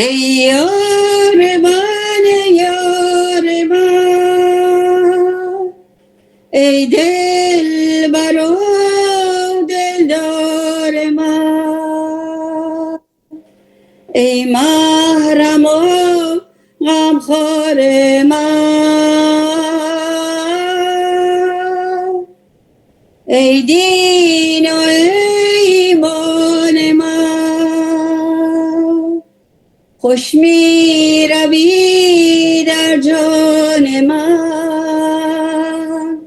ای یار من یار من، ای دل برو دلدار من، ای محرم و غمخوار من، ای دین و ایمان من، خوش می روی در جان من،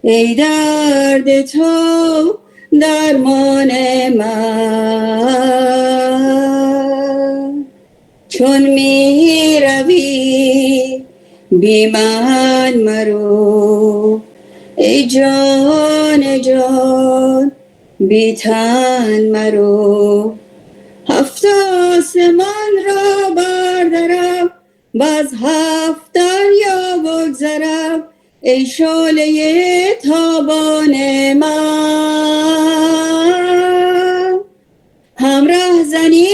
ای درد تو درمان من، چون می روی بی من مرو، ای جان جان بی تن مرو، هفت آسمان را بردرم باز هفت دریا بگذرم، ای شعله تابان من، همراه زنی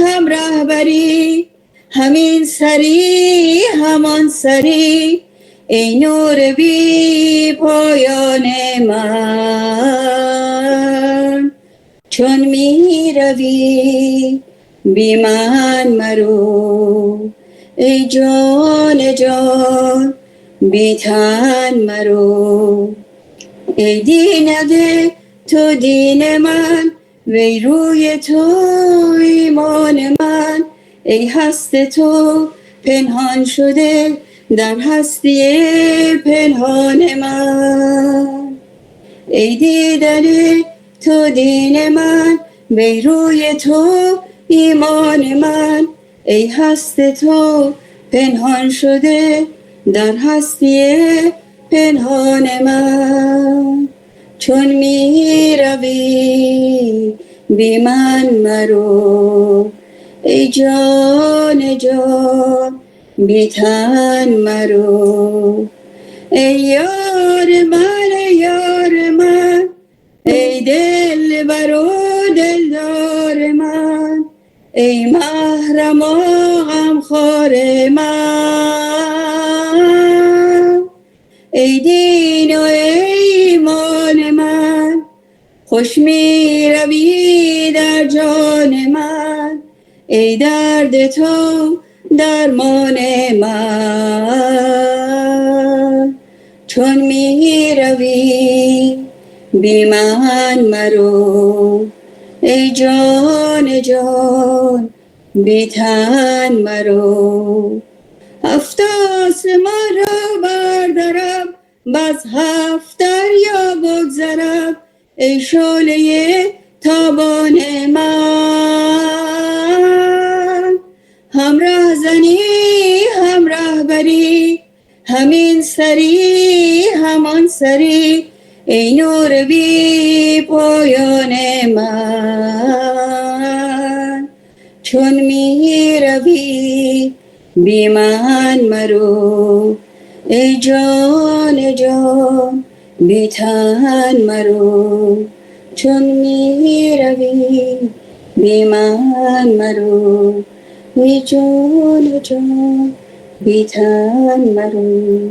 همراه بری، همین سری همان سری، ای نور بی پایان من، چون می روی بی من مرو، ای جان جان بی تن مرو، ای دینه تو دین من، وی روی تو ایمان من، ای هست تو پنهان شده در هستی پنهان من، ای دیدن تو دین من، وی روی تو ایمان من، ای هست تو پنهان شده در هستی پنهان من، چون می روی بی من مرو، ای جان جان بی تن مرو، ای یار من یار من، ای دل برو دلدار من، ای محرم و غمخوار من، ای دین و ایمان من، خوش می روی در جان من، ای درد تو درمان من، چون می روی بی من مرو، ای جان جان بی تن مرو، هفت آسمان را بردرم باز هفت دریا بگذرم، ای شعله تابان من، همراه زنی همراه بری، همین سری همان سری، ای نور بی پایان من، چون می روی بی من مرو، ای جان جان بی تن مرو، چون می روی بی من مرو، ای جان جان بی تن مرو.